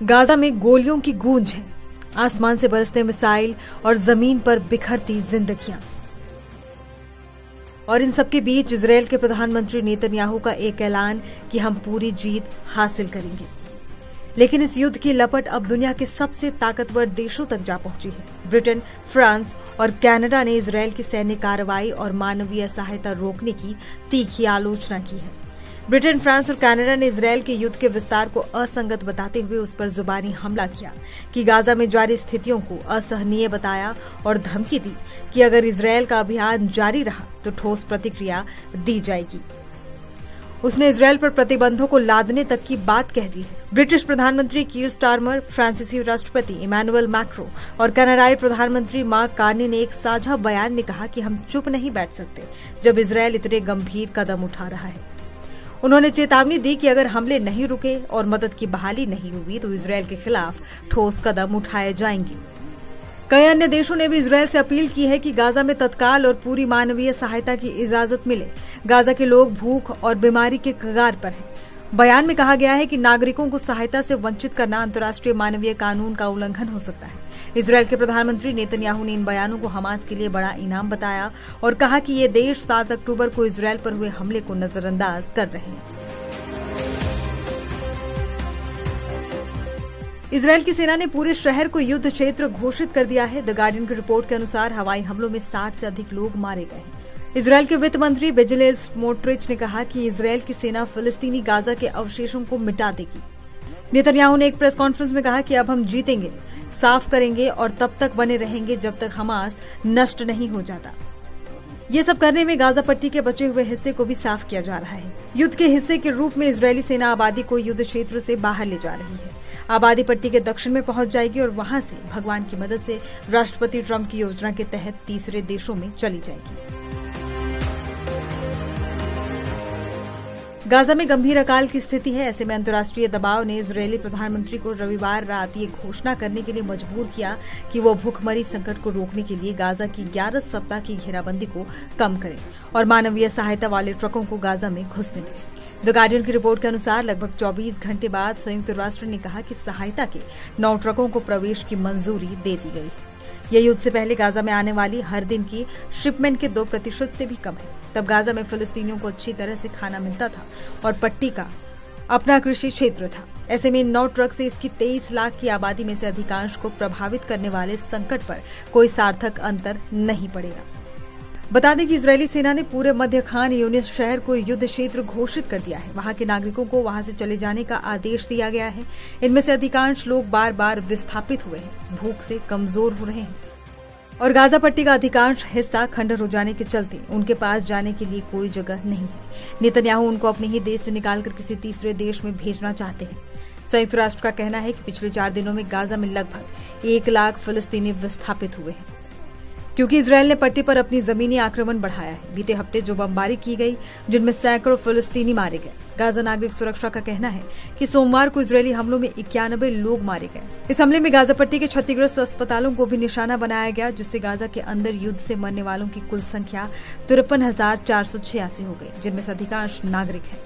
Gaza में गोलियों की गूंज है, आसमान से बरसते मिसाइल और जमीन पर बिखरती जिंदगियां। और इन सबके बीच इजरायल के प्रधानमंत्री नेतन्याहू का एक ऐलान कि हम पूरी जीत हासिल करेंगे। लेकिन इस युद्ध की लपट अब दुनिया के सबसे ताकतवर देशों तक जा पहुंची है। ब्रिटेन, फ्रांस और कनाडा ने इजरायल की सैन्य कार्रवाई और मानवीय सहायता रोकने की तीखी आलोचना की है। ब्रिटेन, फ्रांस और कनाडा ने इजरायल के युद्ध के विस्तार को असंगत बताते हुए उस पर जुबानी हमला किया कि गाजा में जारी स्थितियों को असहनीय बताया और धमकी दी कि अगर इजरायल का अभियान जारी रहा तो ठोस प्रतिक्रिया दी जाएगी। उसने इजरायल पर प्रतिबंधों को लादने तक की बात कह दी है। ब्रिटिश प्रधानमंत्री कीर स्टारमर, फ्रांसीसी राष्ट्रपति इमैनुअल मैक्रो और कनाडाई प्रधानमंत्री मार्क कार्नी ने एक साझा बयान में कहा कि हम चुप नहीं बैठ सकते जब इजरायल इतने गंभीर कदम उठा रहा है। उन्होंने चेतावनी दी कि अगर हमले नहीं रुके और मदद की बहाली नहीं हुई तो इजरायल के खिलाफ ठोस कदम उठाए जाएंगे। कई अन्य देशों ने भी इजरायल से अपील की है कि गाजा में तत्काल और पूरी मानवीय सहायता की इजाजत मिले। गाजा के लोग भूख और बीमारी के कगार पर हैं। बयान में कहा गया है कि नागरिकों को सहायता से वंचित करना अंतर्राष्ट्रीय मानवीय कानून का उल्लंघन हो सकता है। इजरायल के प्रधानमंत्री नेतन्याहू ने इन बयानों को हमास के लिए बड़ा इनाम बताया और कहा कि ये देश 7 अक्टूबर को इजरायल पर हुए हमले को नजरअंदाज कर रहे हैं। इजरायल की सेना ने पूरे शहर को युद्ध क्षेत्र घोषित कर दिया है। द गार्डियन की रिपोर्ट के अनुसार हवाई हमलों में 60 से अधिक लोग मारे गए हैं। इजरायल के वित्त मंत्री बेजलेल स्मोट्रिच ने कहा कि इजरायल की सेना फिलिस्तीनी गाजा के अवशेषों को मिटा देगी। नेतन्याहू ने एक प्रेस कॉन्फ्रेंस में कहा कि अब हम जीतेंगे, साफ करेंगे और तब तक बने रहेंगे जब तक हमास नष्ट नहीं हो जाता। ये सब करने में गाजा पट्टी के बचे हुए हिस्से को भी साफ किया जा रहा है। युद्ध के हिस्से के रूप में इजरायली सेना आबादी को युद्ध क्षेत्र से बाहर ले जा रही है। आबादी पट्टी के दक्षिण में पहुंच जाएगी और वहां से भगवान की मदद से राष्ट्रपति ट्रंप की योजना के तहत तीसरे देशों में चली जाएगी। गाजा में गंभीर अकाल की स्थिति है। ऐसे में अंतर्राष्ट्रीय दबाव ने इजरायली प्रधानमंत्री को रविवार रात ये घोषणा करने के लिए मजबूर किया कि वो भूखमरी संकट को रोकने के लिए गाजा की 11 सप्ताह की घेराबंदी को कम करें और मानवीय सहायता वाले ट्रकों को गाजा में घुसने दें। द गार्डियन की रिपोर्ट के अनुसार लगभग 24 घंटे बाद संयुक्त राष्ट्र ने कहा कि सहायता के 9 ट्रकों को प्रवेश की मंजूरी दे दी गई। यह युद्ध से पहले गाजा में आने वाली हर दिन की शिपमेंट के 2% से भी कम है। तब गाजा में फिलिस्तीनियों को अच्छी तरह से खाना मिलता था और पट्टी का अपना कृषि क्षेत्र था। ऐसे में 9 ट्रक से इसकी 23 लाख की आबादी में से अधिकांश को प्रभावित करने वाले संकट पर कोई सार्थक अंतर नहीं पड़ेगा। बता दें कि इजरायली सेना ने पूरे मध्य खान यूनिस शहर को युद्ध क्षेत्र घोषित कर दिया है। वहां के नागरिकों को वहां से चले जाने का आदेश दिया गया है। इनमें से अधिकांश लोग बार बार विस्थापित हुए हैं, भूख से कमजोर हो रहे हैं और गाजा पट्टी का अधिकांश हिस्सा खंडर हो जाने के चलते उनके पास जाने के लिए कोई जगह नहीं है। नेतन्याहू उनको अपने ही देश से निकालकर किसी तीसरे देश में भेजना चाहते हैं। संयुक्त राष्ट्र का कहना है कि पिछले 4 दिनों में गाजा में लगभग 1 लाख फिलिस्तीनी विस्थापित हुए हैं क्योंकि इजरायल ने पट्टी पर अपनी जमीनी आक्रमण बढ़ाया है। बीते हफ्ते जो बमबारी की गई जिनमें सैकड़ों फिलिस्तीनी मारे गए। गाजा नागरिक सुरक्षा का कहना है कि सोमवार को इजरायली हमलों में 91 लोग मारे गए। इस हमले में गाजा पट्टी के क्षतिग्रस्त अस्पतालों को भी निशाना बनाया गया, जिससे गाजा के अंदर युद्ध से मरने वालों की कुल संख्या 53,486 हो गई, जिनमें से अधिकांश नागरिक हैं।